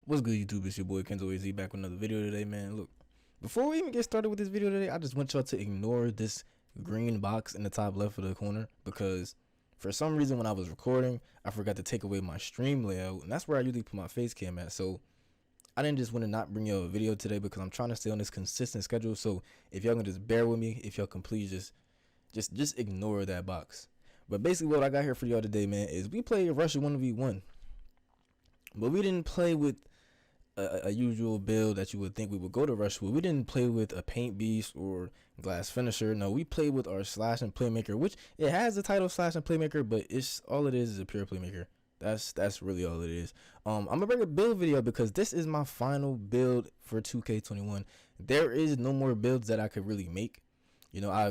What's good, YouTube? It's your boy Kenzo AZ back with another video today, man. Look, before we even get started with this video today, I just want y'all to ignore this green box in the top left of the corner because for some reason when I was recording, I forgot to take away my stream layout, and that's where I usually put my face cam at. So I didn't just want to not bring y'all a video today because I'm trying to stay on this consistent schedule. So if y'all can just bear with me, if y'all can please just ignore that box. But basically what I got here for y'all today, man, is we play Russia 1v1. But we didn't play with a usual build that you would think we would go to rush with. We didn't play with a paint beast or glass finisher. No, we played with our slash and playmaker, which it has the title slash and playmaker, but it's all it is a pure playmaker. That's really all it is. I'm gonna bring a build video because this is my final build for 2K21. There is no more builds that I could really make. You know, I've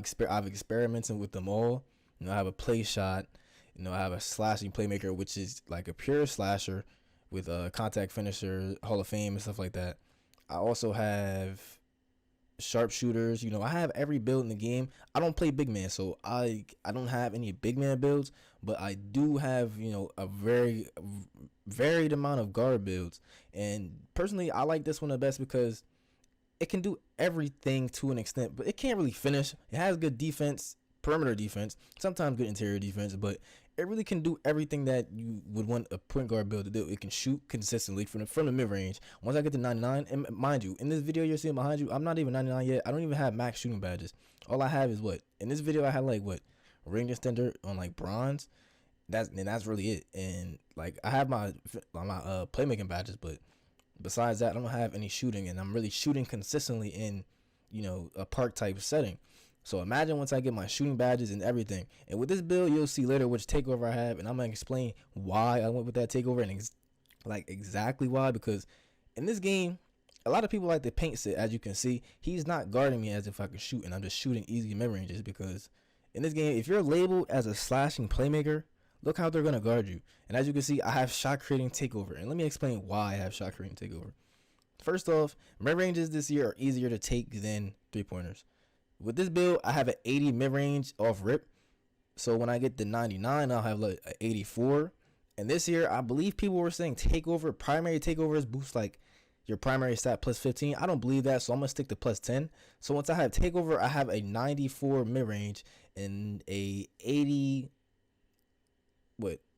experimented with them all. You know, I have a play shot. You know, I have a slashing playmaker, which is like a pure slasher with a contact finisher, Hall of Fame and stuff like that. I also have sharpshooters. You know, I have every build in the game. I don't play big man, so I don't have any big man builds, but I do have, you know, a very varied amount of guard builds. And personally, I like this one the best because it can do everything to an extent, but it can't really finish. It has good defense, perimeter defense, sometimes good interior defense, but it really can do everything that you would want a point guard build to do. It can shoot consistently from the mid range. Once I get to 99, and mind you, in this video you're seeing behind you, I'm not even 99 yet. I don't even have max shooting badges. All I have is what in this video I had like what ring extender on like bronze. That's really it. And like I have my playmaking badges, but besides that, I don't have any shooting, and I'm really shooting consistently in, you know, a park type setting. So imagine once I get my shooting badges and everything. And with this build, you'll see later which takeover I have, and I'm gonna explain why I went with that takeover and exactly why. Because in this game, a lot of people like to paint sit. As you can see, he's not guarding me as if I could shoot, and I'm just shooting easy mid ranges. Because in this game, if you're labeled as a slashing playmaker, look how they're gonna guard you. And as you can see, I have shot creating takeover, and let me explain why I have shot creating takeover. First off, mid ranges this year are easier to take than 3-pointers. With this build, I have an 80 mid-range off rip. So when I get the 99, I'll have like an 84. And this year, I believe people were saying takeover, primary takeovers boost like your primary stat plus 15. I don't believe that, so I'm going to stick to plus 10. So once I have takeover, I have a 94 mid-range and a 80,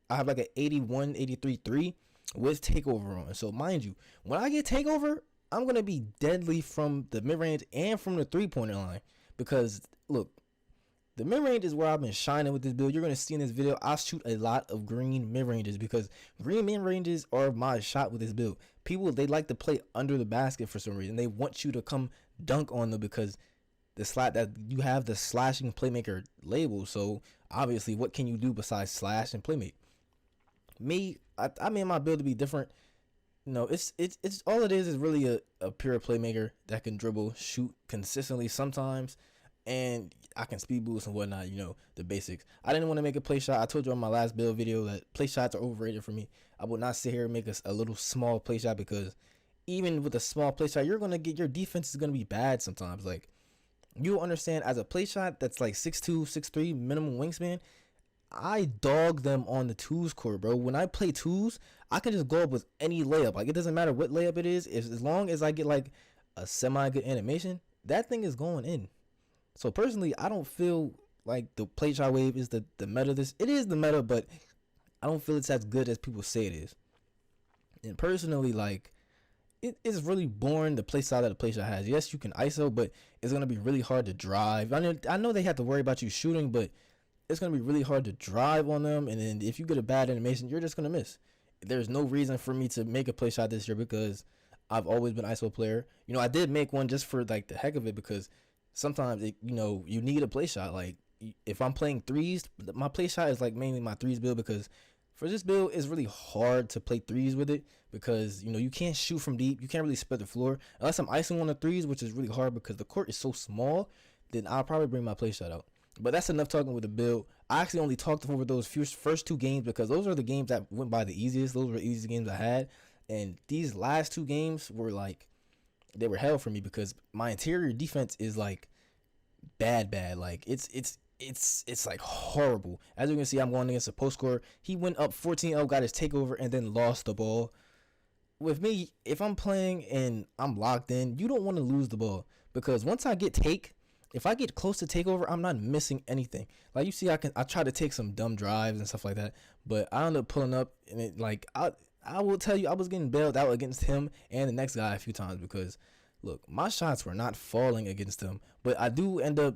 I have like an 81, 83 3 with takeover on. So mind you, when I get takeover, I'm going to be deadly from the mid-range and from the 3-pointer line. Because look, the mid-range is where I've been shining with this build. You're going to see in this video, I shoot a lot of green mid-ranges because green mid-ranges are my shot with this build. People, they like to play under the basket for some reason. They want you to come dunk on them because that you have the slashing playmaker label. So obviously, what can you do besides slash and playmate? I made my build to be different. No, it's all it is really a pure playmaker that can dribble, shoot consistently sometimes, and I can speed boost and whatnot, you know, the basics. I didn't want to make a play shot. I told you on my last build video that play shots are overrated for me. I will not sit here and make a little small play shot because even with a small play shot, you're going to get, your defense is going to be bad sometimes. Like, you'll understand as a play shot that's like 6'2", 6'3", minimum wingspan, I dog them on the twos court, bro. When I play twos, I can just go up with any layup. Like, it doesn't matter what layup it is. As long as I get like a semi-good animation, that thing is going in. So personally, I don't feel like the play shot wave is the meta. It is the meta, but I don't feel it's as good as people say it is. And personally, like, it is really boring the play style that the play shot has. Yes, you can ISO, but it's gonna be really hard to drive. I know they have to worry about you shooting, but it's going to be really hard to drive on them. And then if you get a bad animation, you're just going to miss. There's no reason for me to make a play shot this year because I've always been ISO player. You know, I did make one just for like the heck of it because sometimes, you know, you need a play shot. Like if I'm playing threes, my play shot is like mainly my threes build because for this build, it's really hard to play threes with it because, you know, you can't shoot from deep. You can't really spread the floor. Unless I'm icing on the threes, which is really hard because the court is so small, then I'll probably bring my play shot out. But that's enough talking with the build. I actually only talked over those first two games because those are the games that went by the easiest. Those were the easiest games I had. And these last two games were like, they were hell for me because my interior defense is like bad. Like it's like horrible. As you can see, I'm going against a post scorer. He went up 14-0, got his takeover, and then lost the ball. with me, if I'm playing and I'm locked in, you don't want to lose the ball, because once I get take, if I get close to takeover, I'm not missing anything. Like you see, I try to take some dumb drives and stuff like that, but I end up pulling up, and it like I will tell you, I was getting bailed out against him and the next guy a few times because, look, my shots were not falling against him, but I do end up,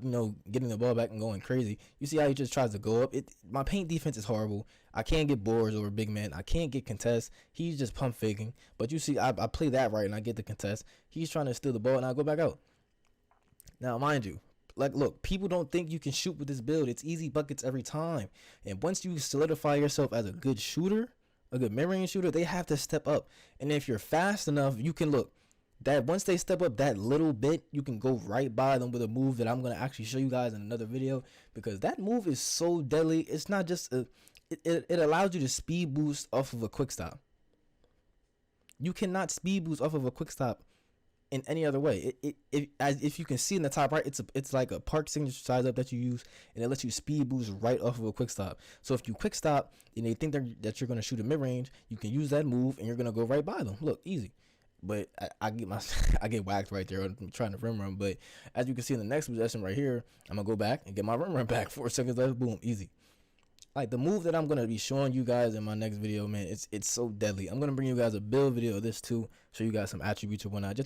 getting the ball back and going crazy. You see how he just tries to go up? My paint defense is horrible. I can't get boards over big man. I can't get contests. He's just pump faking. But you see, I play that right and I get the contest. He's trying to steal the ball and I go back out. Now, mind you, like, look, people don't think you can shoot with this build. It's easy buckets every time. And once you solidify yourself as a good shooter, a good mid-range shooter, they have to step up. And if you're fast enough, you can look. That once they step up that little bit, you can go right by them with a move that I'm going to actually show you guys in another video, because that move is so deadly. It's not just it allows you to speed boost off of a quick stop. You cannot speed boost off of a quick stop in any other way. If you can see in the top right, it's like a park signature size up that you use, and it lets you speed boost right off of a quick stop. So if you quick stop and they think that you're going to shoot a mid range, you can use that move and you're going to go right by them. Look, easy. But I get whacked right there. I'm trying to rim run. But as you can see in the next possession right here, I'm gonna go back and get my rim run back. 4 seconds left, boom, easy. Like the move that I'm gonna be showing you guys in my next video, man, it's so deadly. I'm gonna bring you guys a build video of this too, show you guys some attributes or whatnot.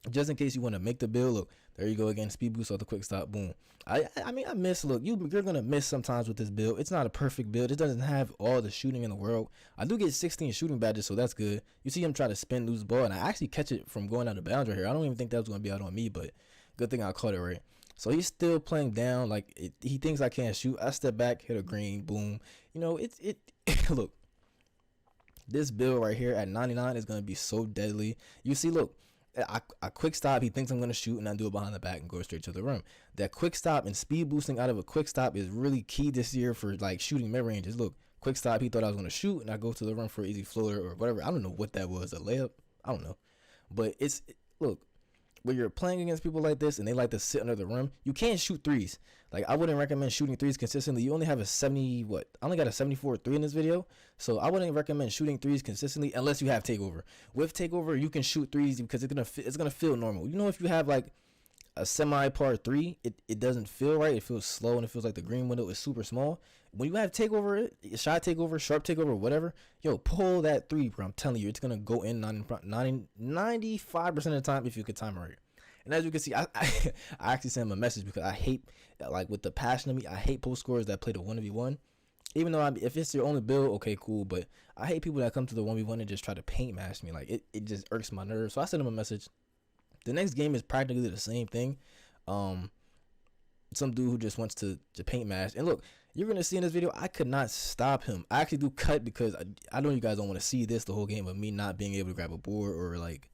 Just in case you want to make the build. Look, there you go again, speed boost off the quick stop, boom. I miss, look, you're gonna miss sometimes with this build. It's not a perfect build. It doesn't have all the shooting in the world. I do get 16 shooting badges, so that's good. You see him try to spin, lose the ball, and I actually catch it from going out of bounds right here. I don't even think that was gonna be out on me, but good thing I caught it right. So he's still playing down, like he thinks I can't shoot. I step back, hit a green, boom. Look, this build right here at 99 is gonna be so deadly. You see, look. I quick stop, he thinks I'm going to shoot, and I do it behind the back and go straight to the rim. That quick stop and speed boosting out of a quick stop is really key this year for like shooting mid ranges. Look, quick stop, he thought I was going to shoot, and I go to the rim for an easy floater or whatever. I don't know what that was, a layup? I don't know. But look, when you're playing against people like this and they like to sit under the rim, you can't shoot threes. Like, I wouldn't recommend shooting threes consistently. You only have I only got a 74 3 in this video. So I wouldn't recommend shooting threes consistently unless you have takeover. With takeover, you can shoot threes because it's gonna feel normal. If you have like a semi-par 3, it doesn't feel right. It feels slow and it feels like the green window is super small. When you have takeover, shot takeover, sharp takeover, whatever, yo, pull that 3, bro. I'm telling you, it's gonna go in 95% of the time if you could time it right. And as you can see, I actually sent him a message because I hate, like, with the passion of me, I hate post scorers that play the 1v1. Even though if it's your only build, okay, cool. But I hate people that come to the 1v1 and just try to paint mash me. Like, it just irks my nerves. So I sent him a message. The next game is practically the same thing. Some dude who just wants to paint mash. And look, you're going to see in this video, I could not stop him. I actually do cut because I know you guys don't want to see this the whole game of me not being able to grab a board or, like,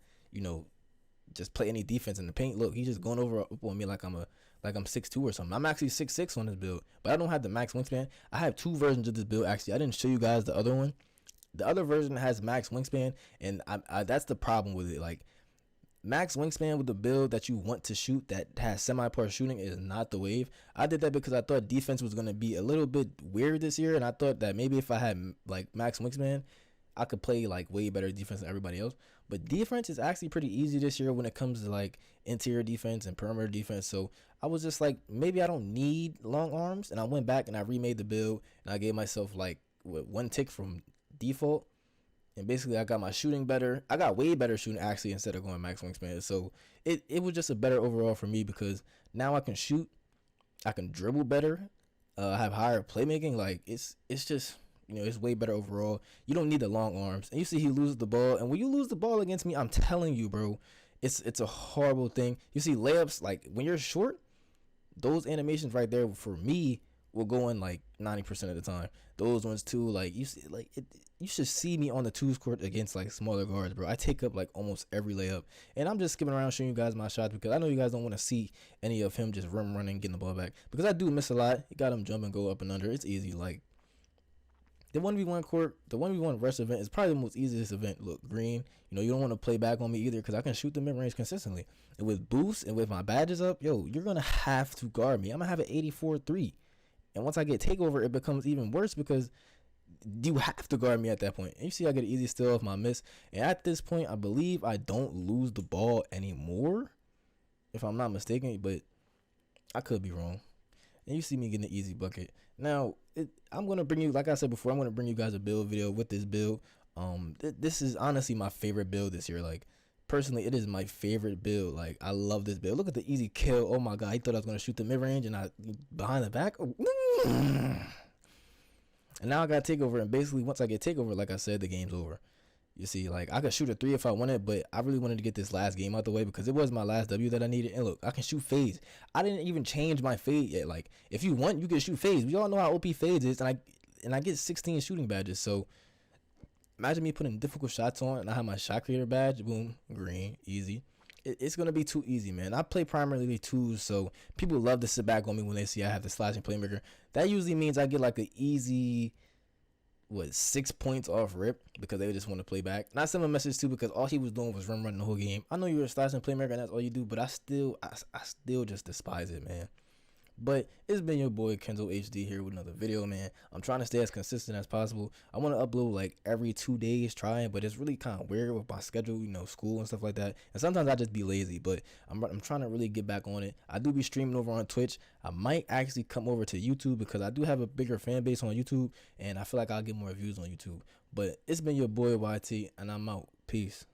just play any defense in the paint. Look, he's just going up on me like I'm 6'2" or something. I'm actually 6'6" on this build, but I don't have the max wingspan. I have 2 versions of this build. Actually, I didn't show you guys the other one. The other version has max wingspan, and that's the problem with it. Like, max wingspan with the build that you want to shoot that has semi-par shooting is not the wave. I did that because I thought defense was going to be a little bit weird this year, and I thought that maybe if I had like max wingspan, I could play like way better defense than everybody else. But defense is actually pretty easy this year when it comes to like interior defense and perimeter defense. So I was just like, maybe I don't need long arms, and I went back and I remade the build, and I gave myself like 1 tick from default, and basically I got my shooting better. I got way better shooting actually instead of going max wingspan. So it was just a better overall for me because now I can shoot, I can dribble better, I have higher playmaking. Like it's just, it's way better overall. You don't need the long arms. And you see he loses the ball. And when you lose the ball against me, I'm telling you, bro, it's a horrible thing. You see layups, like when you're short, those animations right there for me will go in like 90% of the time. Those ones too, like you see, like you should see me on the twos court against like smaller guards, bro. I take up like almost every layup. And I'm just skipping around showing you guys my shots because I know you guys don't want to see any of him just running, getting the ball back. Because I do miss a lot. You got him jumping, go up and under. It's easy, like. The 1v1 court, the 1v1 rush event is probably the most easiest event. Look, green, you don't want to play back on me either because I can shoot the mid-range consistently. And with boosts and with my badges up, yo, you're going to have to guard me. I'm going to have an 84-3. And once I get takeover, it becomes even worse because you have to guard me at that point. And you see, I get an easy steal off my miss. And at this point, I believe I don't lose the ball anymore, if I'm not mistaken. But I could be wrong. And you see me getting an easy bucket. Now, I'm gonna bring you, like I said before, I'm gonna bring you guys a build video with this build. This is honestly my favorite build this year. Like, personally, it is my favorite build. Like, I love this build. Look at the easy kill. Oh my god, he thought I was gonna shoot the mid range, and I behind the back. Oh. And now I got takeover, and basically once I get takeover, like I said, the game's over. You see, like, I could shoot a 3 if I wanted, but I really wanted to get this last game out the way because it was my last W that I needed. And look, I can shoot fades. I didn't even change my fade yet. Like, if you want, you can shoot fades. We all know how OP fades is, and I get 16 shooting badges. So imagine me putting difficult shots on, and I have my shot creator badge. Boom, green, easy. It's gonna be too easy, man. I play primarily twos, so people love to sit back on me when they see I have the slashing playmaker. That usually means I get like an easy 6 points off rip because they just want to play back. And I sent him a message too because all he was doing was running the whole game. I know you're a slashing playmaker and that's all you do, but I still just despise it, man. But it's been your boy Kenzo HD here with another video, man. I'm trying to stay as consistent as possible. I want to upload like every 2 days trying, but it's really kind of weird with my schedule, you know, school and stuff like that. And sometimes I just be lazy, but I'm trying to really get back on it. I do be streaming over on Twitch. I might actually come over to YouTube because I do have a bigger fan base on YouTube, and I feel like I'll get more views on YouTube. But it's been your boy YT, and I'm out. Peace.